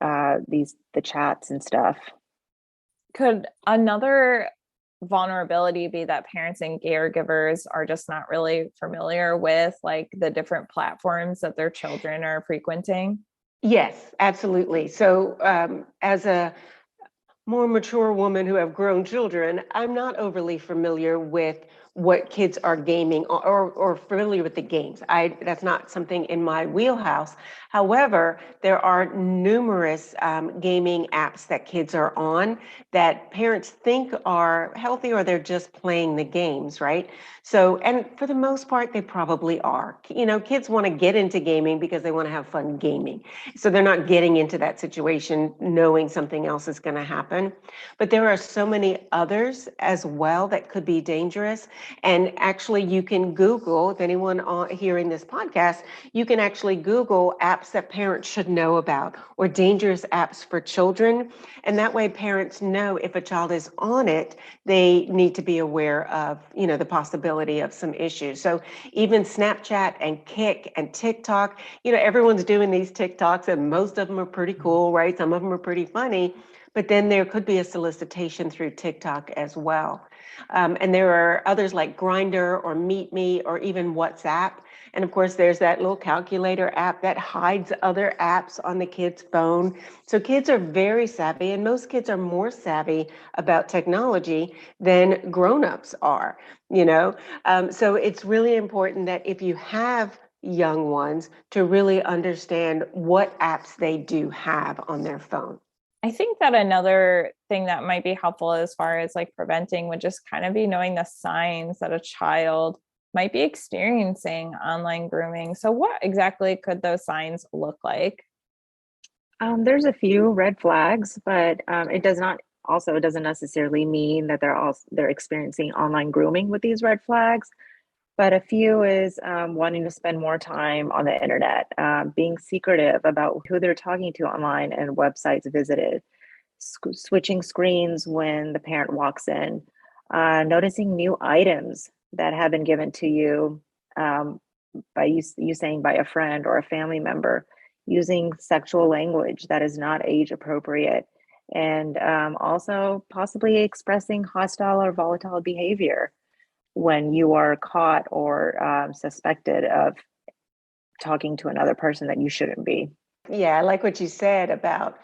the chats and stuff. Could another vulnerability be that parents and caregivers are just not really familiar with like the different platforms that their children are frequenting? Yes, absolutely. So as a more mature woman who have grown children, I'm not overly familiar with what kids are gaming or familiar with the games. That's not something in my wheelhouse. However, there are numerous gaming apps that kids are on that parents think are healthy, or they're just playing the games, right? So, and for the most part, they probably are. Kids want to get into gaming because they want to have fun gaming. So they're not getting into that situation knowing something else is going to happen. But there are so many others as well that could be dangerous. And actually, you can Google, if anyone hearing this podcast, you can actually Google apps that parents should know about, or dangerous apps for children. And that way parents know if a child is on it, they need to be aware of, the possibility of some issues. So even Snapchat and Kik and TikTok, everyone's doing these TikToks, and most of them are pretty cool, right? Some of them are pretty funny. But then there could be a solicitation through TikTok as well. And there are others like Grindr or Meet Me or even WhatsApp. And of course, there's that little calculator app that hides other apps on the kid's phone. So kids are very savvy, and most kids are more savvy about technology than grown-ups are, So it's really important that if you have young ones, to really understand what apps they do have on their phone. I think that another thing that might be helpful as far as like preventing would just kind of be knowing the signs that a child might be experiencing online grooming. So what exactly could those signs look like? There's a few red flags, but it doesn't necessarily mean that they're experiencing online grooming with these red flags. But a few is wanting to spend more time on the internet, being secretive about who they're talking to online and websites visited, switching screens when the parent walks in, noticing new items that have been given to you by you saying by a friend or a family member, using sexual language that is not age appropriate, and also possibly expressing hostile or volatile behavior when you are caught or suspected of talking to another person that you shouldn't be. Yeah, I like what you said about,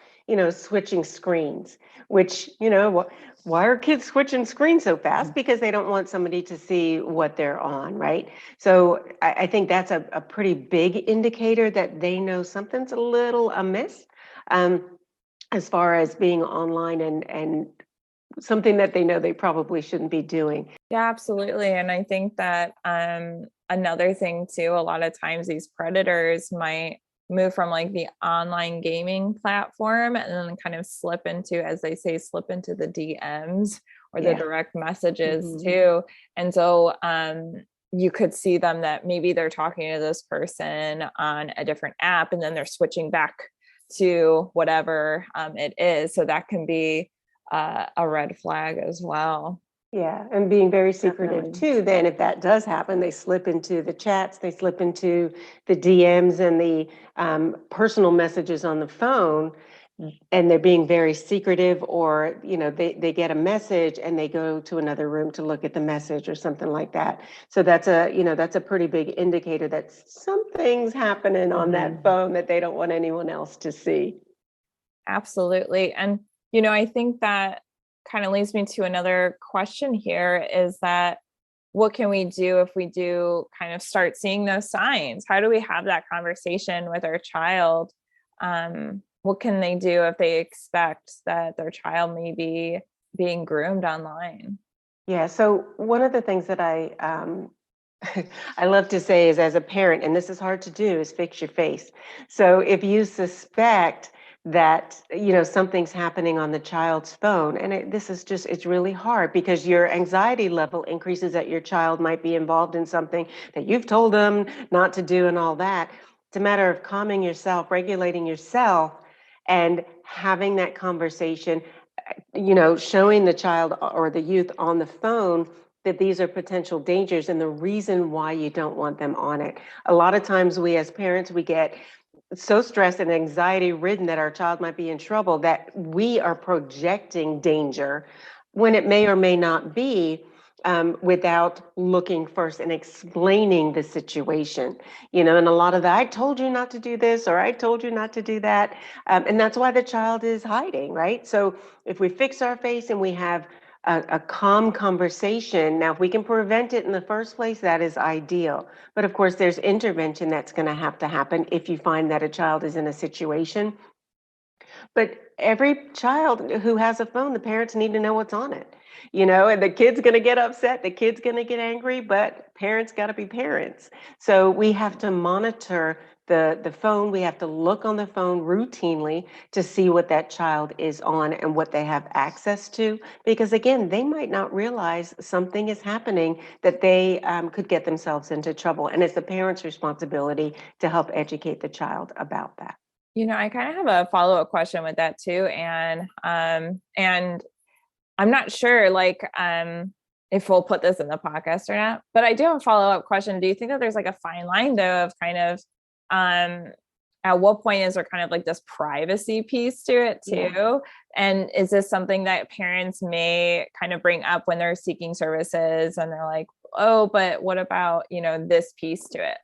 switching screens, which, why are kids switching screens so fast? Because they don't want somebody to see what they're on, right? So I think that's a pretty big indicator that they know something's a little amiss as far as being online and something that they know they probably shouldn't be doing. Yeah, absolutely. And I think that another thing too, a lot of times these predators might move from like the online gaming platform and then kind of slip into, as they say, slip into the DMs or the Yeah. direct messages Mhm. too. And so you could see them that maybe they're talking to this person on a different app and then they're switching back to whatever it is. So that can be a red flag as well. Yeah, and being very secretive Definitely. too, then if that does happen, they slip into the chats, they slip into the DMs and the personal messages on the phone, and they're being very secretive, or they get a message and they go to another room to look at the message or something like that. So that's a pretty big indicator that something's happening on that Mhm. phone that they don't want anyone else to see. Absolutely. And, I think that kind of leads me to another question here is that what can we do if we do kind of start seeing those signs? How do we have that conversation with our child? What can they do if they expect that their child may be being groomed online? Yeah, so one of the things that I love to say is, as a parent, and this is hard to do, is fix your face. So if you suspect that something's happening on the child's phone, and it's really hard because your anxiety level increases that your child might be involved in something that you've told them not to do and all that. It's a matter of calming yourself, regulating yourself, and having that conversation, showing the child or the youth on the phone that these are potential dangers and the reason why you don't want them on it. A lot of times we as parents, we get so stressed and anxiety ridden that our child might be in trouble that we are projecting danger when it may or may not be, without looking first and explaining the situation. And a lot of that, I told you not to do this, or I told you not to do that. And that's why the child is hiding, right? So if we fix our face and we have a calm conversation, now if we can prevent it in the first place, that is ideal. But of course, there's intervention that's going to happen if you find that a child is in a situation. But every child who has a phone, the parents need to know what's on it. And the kid's going to get upset, the kid's going to get angry, but parents got to be parents. So we have to monitor the phone. We have to look on the phone routinely to see what that child is on and what they have access to. Because again, they might not realize something is happening that they could get themselves into trouble. And it's the parent's responsibility to help educate the child about that. I kind of have a follow-up question with that too. And I'm not sure if we'll put this in the podcast or not, but I do have a follow-up question. Do you think that there's like a fine line though of kind of at what point is there kind of like this privacy piece to it too? Yeah. And is this something that parents may kind of bring up when they're seeking services and they're like, oh, but what about, this piece to it?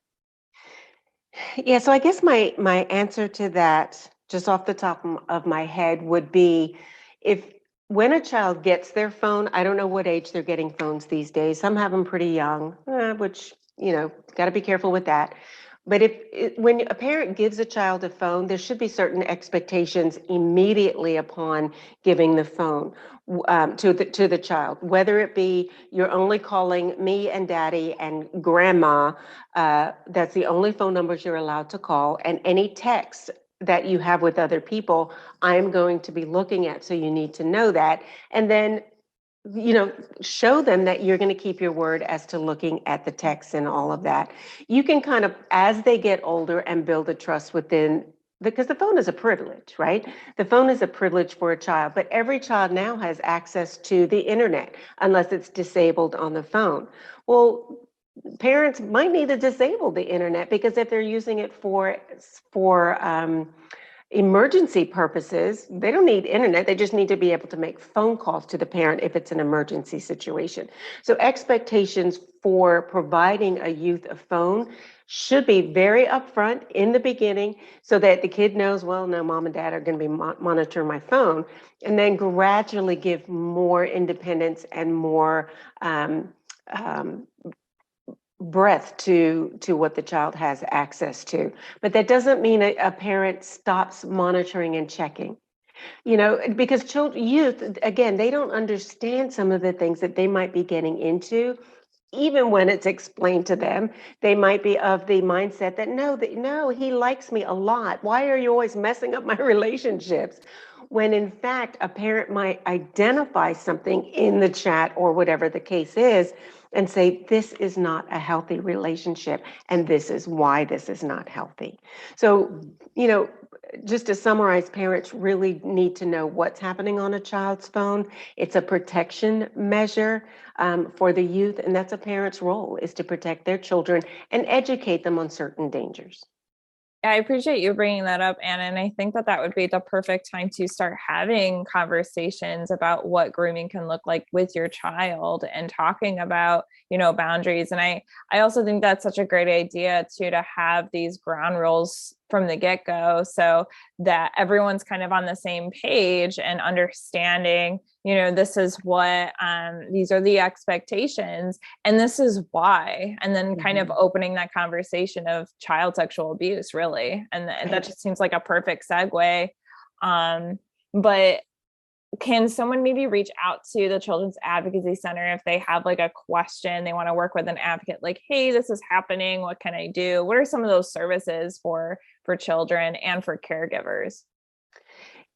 Yeah, so I guess my answer to that, just off the top of my head, would be, if when a child gets their phone, I don't know what age they're getting phones these days. Some have them pretty young, which got to be careful with that. But when a parent gives a child a phone, there should be certain expectations immediately upon giving the phone, to the child. Whether it be you're only calling me and daddy and grandma, that's the only phone numbers you're allowed to call, and any text that you have with other people, I'm going to be looking at. So you need to know that, and then show them that you're going to keep your word as to looking at the text and all of that. You can kind of, as they get older, and build a trust within, because the phone is a privilege, right? The phone is a privilege for a child, but every child now has access to the internet unless it's disabled on the phone. Well, parents might need to disable the internet, because if they're using it for emergency purposes, they don't need internet. They just need to be able to make phone calls to the parent if it's an emergency situation. So expectations for providing a youth a phone should be very upfront in the beginning, so that the kid knows, well, no, mom and dad are going to be monitoring my phone, and then gradually give more independence and more um, breadth to what the child has access to. But that doesn't mean a parent stops monitoring and checking. Because youth, again, they don't understand some of the things that they might be getting into. Even when it's explained to them, they might be of the mindset that no, he likes me a lot. Why are you always messing up my relationships? When in fact, a parent might identify something in the chat or whatever the case is and say, this is not a healthy relationship, and this is why this is not healthy. So, just to summarize, parents really need to know what's happening on a child's phone. It's a protection measure for the youth, and that's a parent's role, is to protect their children and educate them on certain dangers. I appreciate you bringing that up, Anna. And I think that would be the perfect time to start having conversations about what grooming can look like with your child and talking about, boundaries. And I also think that's such a great idea too, to have these ground rules from the get-go so that everyone's kind of on the same page and understanding, this is what, these are the expectations and this is why, and then kind of opening that conversation of child sexual abuse, really. And that just seems like a perfect segue. But can someone maybe reach out to the Children's Advocacy Center if they have like a question, they want to work with an advocate, like, hey, this is happening, what can I do? What are some of those services for children and for caregivers?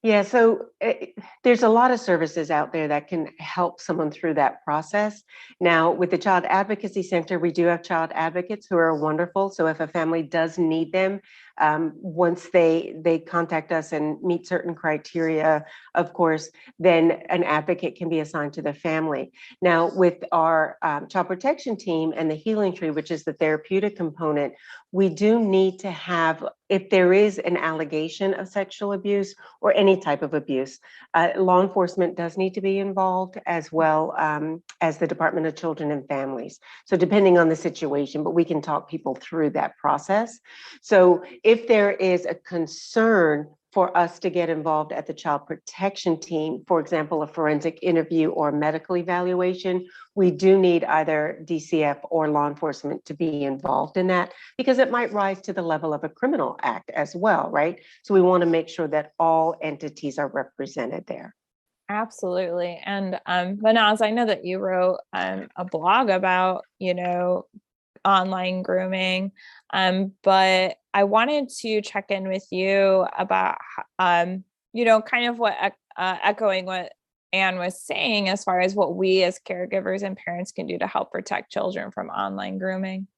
Yeah, so there's a lot of services out there that can help someone through that process. Now, with the Child Advocacy Center, we do have child advocates who are wonderful. So if a family does need them, once they contact us and meet certain criteria, of course, then an advocate can be assigned to the family. Now, with our child protection team and the healing tree, which is the therapeutic component, we do need to have, if there is an allegation of sexual abuse or any type of abuse, law enforcement does need to be involved, as well as the Department of Children and Families. So depending on the situation, but we can talk people through that process. So if there is a concern for us to get involved at the child protection team, for example, a forensic interview or medical evaluation, we do need either DCF or law enforcement to be involved in that, because it might rise to the level of a criminal act as well, right? So we want to make sure that all entities are represented there. Absolutely. And Mahnaz, I know that you wrote a blog about, online grooming, but I wanted to check in with you about, kind of what echoing what Anne was saying as far as what we as caregivers and parents can do to help protect children from online grooming.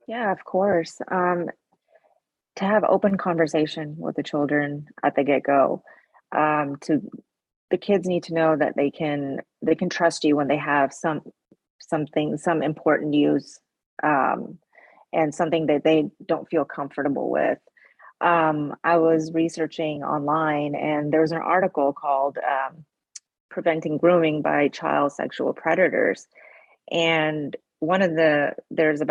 Yeah, of course. To have open conversation with the children at the get-go. The kids need to know that they can trust you when they have some important news, and something that they don't feel comfortable with. I was researching online, and there was an article called Preventing Grooming by Child Sexual Predators. And there's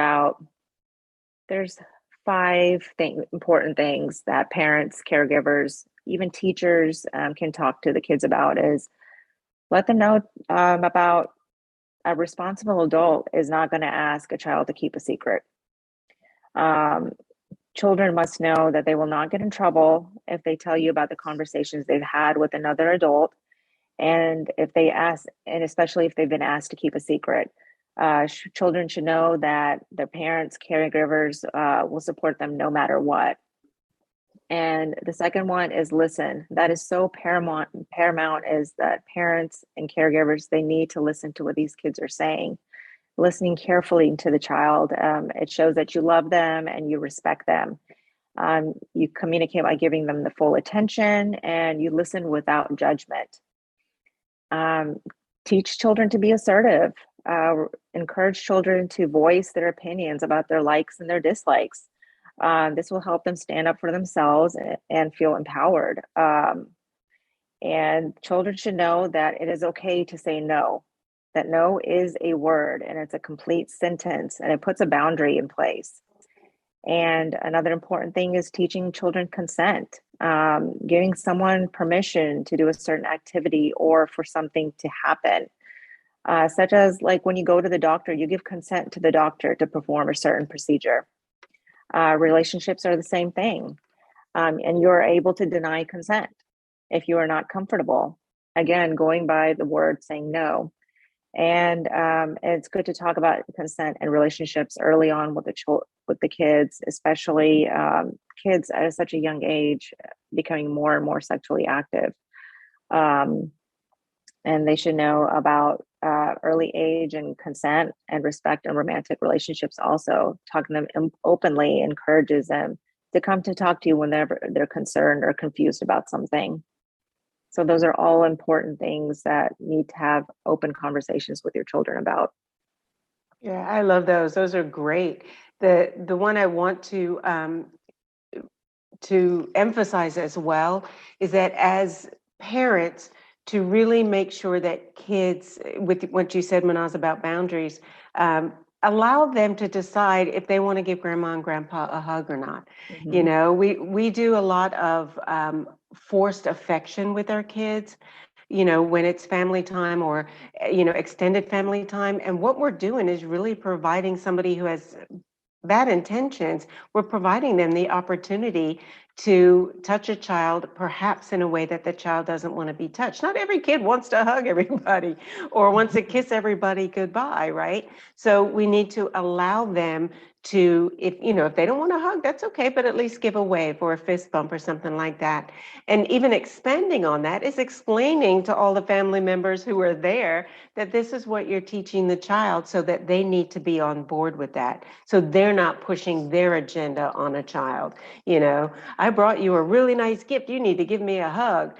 5 important things that parents, caregivers, even teachers can talk to the kids about. Is let them know about a responsible adult is not going to ask a child to keep a secret. Children must know that they will not get in trouble if they tell you about the conversations they've had with another adult, and if they ask, and especially if they've been asked to keep a secret. Children should know that their parents, caregivers will support them no matter what. And the second one is listen. That is so paramount is that parents and caregivers, they need to listen to what these kids are saying. Listening carefully to the child, it shows that you love them and you respect them. You communicate by giving them the full attention, and you listen without judgment. Teach children to be assertive. Encourage children to voice their opinions about their likes and their dislikes. This will help them stand up for themselves and feel empowered. And children should know that it is okay to say no, that no is a word and it's a complete sentence, and it puts a boundary in place. And another important thing is teaching children consent, giving someone permission to do a certain activity or for something to happen. Such as like when you go to the doctor, you give consent to the doctor to perform a certain procedure. Relationships are the same thing, and you're able to deny consent. if you are not comfortable. Again, going by the word, saying no. And it's good to talk about consent and relationships early on with the kids, especially kids at such a young age, becoming more and more sexually active. And they should know about early age and consent and respect and romantic relationships. Also, talking to them openly encourages them to come to talk to you whenever they're concerned or confused about something. So those are all important things that need to have open conversations with your children about. Yeah, I love those. Those are great. The one I want to emphasize as well is that as parents, to really make sure that kids, with what you said, Mahnaz, about boundaries, allow them to decide if they want to give grandma and grandpa a hug or not. Mm-hmm. You know, we do a lot of forced affection with our kids, you know, when it's family time or, you know, extended family time. And what we're doing is really providing somebody who has bad intentions, we're providing them the opportunity to touch a child, perhaps in a way that the child doesn't want to be touched. Not every kid wants to hug everybody or wants to kiss everybody goodbye, right? So we need to allow them to, if they don't want to hug, that's okay, but at least give a wave or a fist bump or something like that. And even expanding on that is explaining to all the family members who are there that this is what you're teaching the child, so that they need to be on board with that. So they're not pushing their agenda on a child. You know, I brought you a really nice gift. You need to give me a hug.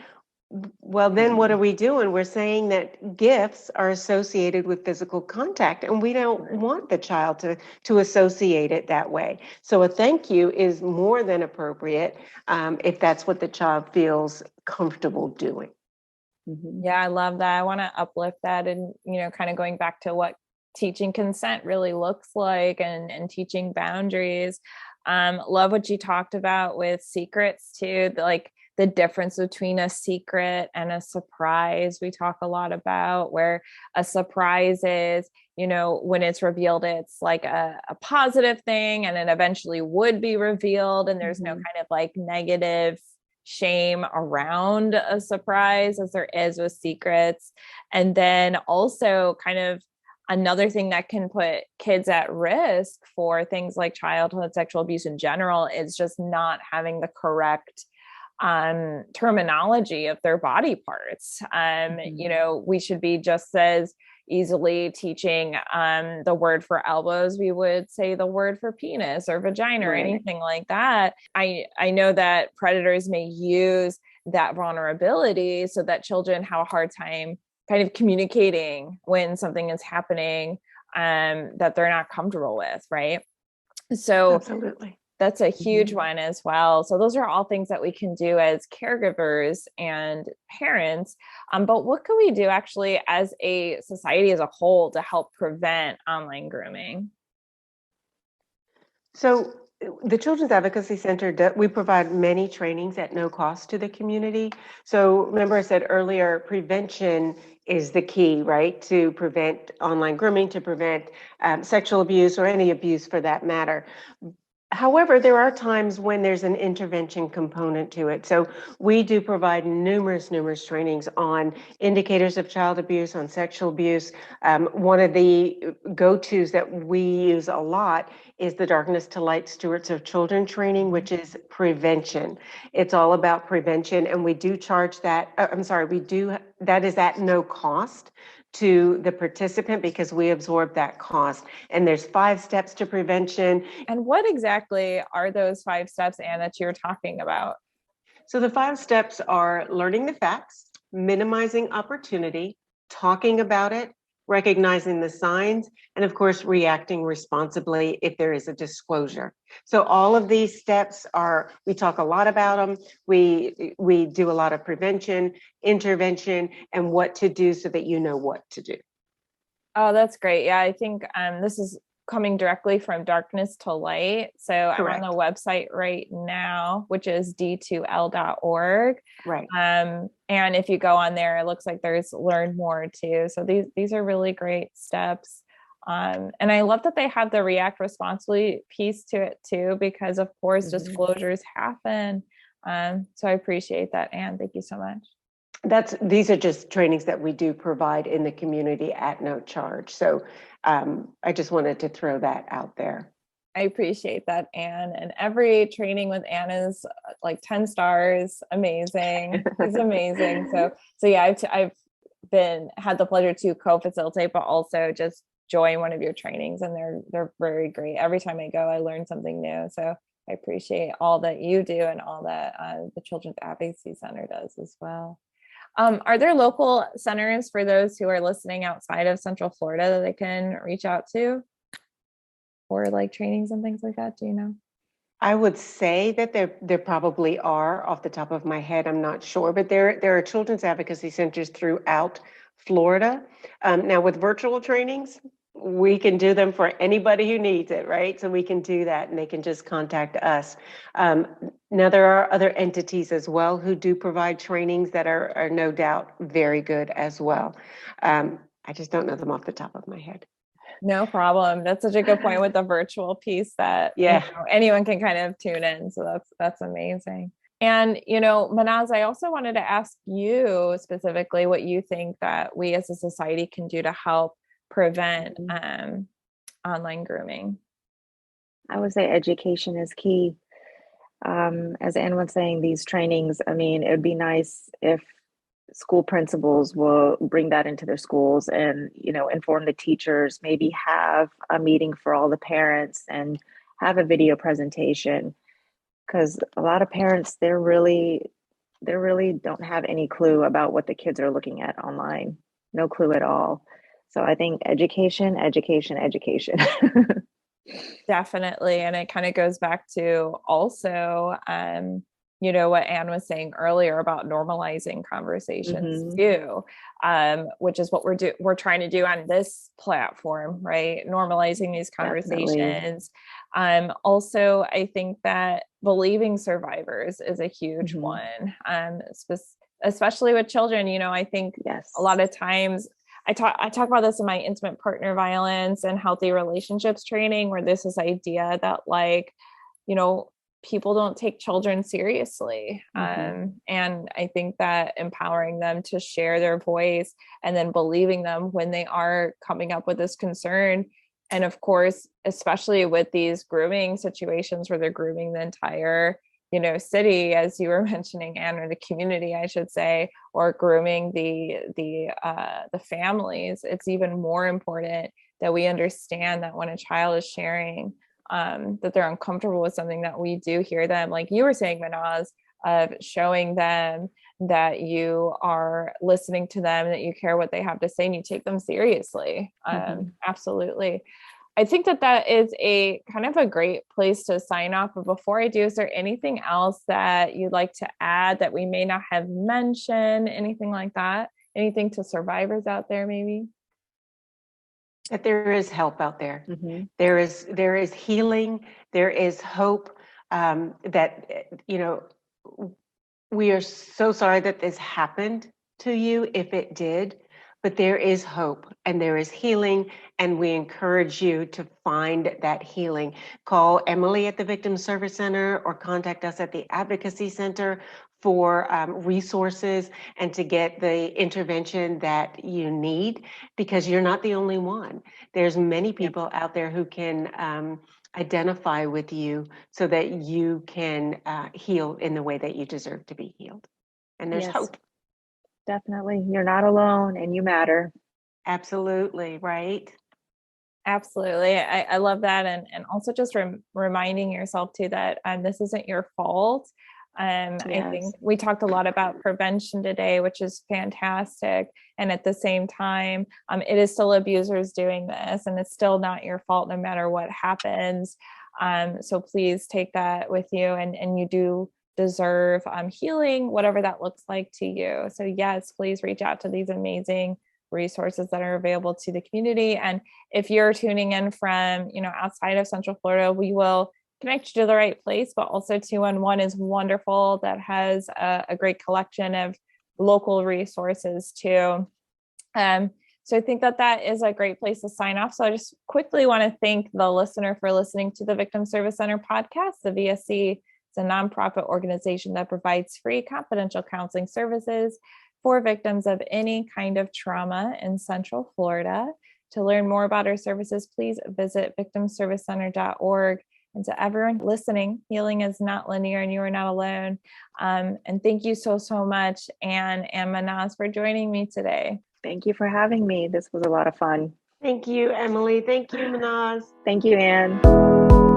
Well, then what are we doing? We're saying that gifts are associated with physical contact, and we don't want the child to associate it that way. So a thank you is more than appropriate if that's what the child feels comfortable doing. Mm-hmm. Yeah, I love that. I want to uplift that, and, kind of going back to what teaching consent really looks like, and teaching boundaries. Love what you talked about with secrets too, like the difference between a secret and a surprise. We talk a lot about where a surprise is, when it's revealed, it's like a positive thing, and it eventually would be revealed. And there's no kind of like negative shame around a surprise as there is with secrets. And then also kind of another thing that can put kids at risk for things like childhood sexual abuse in general is just not having the correct terminology of their body parts. We should be just as easily teaching the word for elbows we would say the word for penis or vagina or anything like that. I know that predators may use that vulnerability so that children have a hard time kind of communicating when something is happening that they're not comfortable with, right? So absolutely, that's a huge one as well. So those are all things that we can do as caregivers and parents. But what can we do actually as a society as a whole to help prevent online grooming? So the Children's Advocacy Center, we provide many trainings at no cost to the community. So remember I said earlier, prevention is the key, right? To prevent online grooming, to prevent sexual abuse or any abuse for that matter. However, there are times when there's an intervention component to it. So we do provide numerous trainings on indicators of child abuse, on sexual abuse. One of the go-tos that we use a lot is the Darkness to Light Stewards of Children training, which is prevention. It's all about prevention, and we do charge that. That is at no cost to the participant because we absorb that cost. And there's 5 steps to prevention. And what exactly are those 5 steps, Anne, that you're talking about? So the 5 steps are learning the facts, minimizing opportunity, talking about it, recognizing the signs, and of course, reacting responsibly if there is a disclosure. So all of these steps we talk a lot about them. We do a lot of prevention, intervention, and what to do so that you know what to do. Oh, that's great. Yeah, I think this is coming directly from Darkness to Light. So Correct. I'm on the website right now, which is d2l.org. Right. And if you go on there, it looks like there's learn more too. So these are really great steps. And I love that they have the react responsibly piece to it too, because of course disclosures happen. So I appreciate that, Anne. Thank you so much. These are just trainings that we do provide in the community at no charge. So I just wanted to throw that out there. I appreciate that, Anne. And every training with Anne is like 10 stars. Amazing. It's amazing. So yeah, I've had the pleasure to co-facilitate, but also just join one of your trainings, and they're very great. Every time I go, I learn something new. So I appreciate all that you do and all that the Children's Advocacy Center does as well. Are there local centers for those who are listening outside of Central Florida that they can reach out to for like trainings and things like that? Do you know? I would say that there probably are. Off the top of my head, I'm not sure, but there are children's advocacy centers throughout Florida. Now with virtual trainings, we can do them for anybody who needs it, right? So we can do that, and they can just contact us. Now there are other entities as well who do provide trainings that are no doubt very good as well. I just don't know them off the top of my head. No problem. That's such a good point with the virtual piece that anyone can kind of tune in. So that's amazing. And, Mahnaz, I also wanted to ask you specifically what you think that we as a society can do to help prevent online grooming. I would say education is key. As Anne was saying, these trainings, I mean, it would be nice if school principals will bring that into their schools and, inform the teachers, maybe have a meeting for all the parents and have a video presentation. Because a lot of parents, they really don't have any clue about what the kids are looking at online. No clue at all. So I think education. Definitely. And it kind of goes back to also, what Anne was saying earlier about normalizing conversations too, which is what we're trying to do on this platform, right? Normalizing these conversations. Also, I think that believing survivors is a huge one, especially with children. I think a lot of times I talk about this in my intimate partner violence and healthy relationships training, where there's this idea that people don't take children seriously. And I think that empowering them to share their voice and then believing them when they are coming up with this concern. And of course, especially with these grooming situations where they're grooming the entire, city, as you were mentioning, Anne, or the community, I should say, or grooming the families, it's even more important that we understand that when a child is sharing that they're uncomfortable with something, that we do hear them, like you were saying, Mahnaz, of showing them that you are listening to them, that you care what they have to say, and you take them seriously. Absolutely. I think that is a kind of a great place to sign off. But before I do, is there anything else that you'd like to add that we may not have mentioned? Anything like that? Anything to survivors out there, maybe? That there is help out there. There is healing. There is hope. That we are so sorry that this happened to you, if it did, but there is hope and there is healing, and we encourage you to find that healing. Call Emily at the Victim Service Center or contact us at the Advocacy Center for resources and to get the intervention that you need, because you're not the only one. There's many people out there who can identify with you so that you can heal in the way that you deserve to be healed. And there's hope. Definitely. You're not alone and you matter. Absolutely. Right. Absolutely. I love that. And also just reminding yourself too that this isn't your fault. I think we talked a lot about prevention today, which is fantastic. And at the same time, it is still abusers doing this, and it's still not your fault no matter what happens. So please take that with you, and you do deserve healing, whatever that looks like to you. So yes, please reach out to these amazing resources that are available to the community. And if you're tuning in from, outside of Central Florida, we will connect you to the right place, but also 211 is wonderful. That has a great collection of local resources too. So I think that is a great place to sign off. So I just quickly want to thank the listener for listening to the Victim Service Center podcast, the VSC It's a nonprofit organization that provides free confidential counseling services for victims of any kind of trauma in Central Florida. To learn more about our services, please visit victimservicecenter.org. And to everyone listening, healing is not linear and you are not alone. And thank you so much, Anne and Mahnaz, for joining me today. Thank you for having me. This was a lot of fun. Thank you, Emily. Thank you, Mahnaz. Thank you, Anne.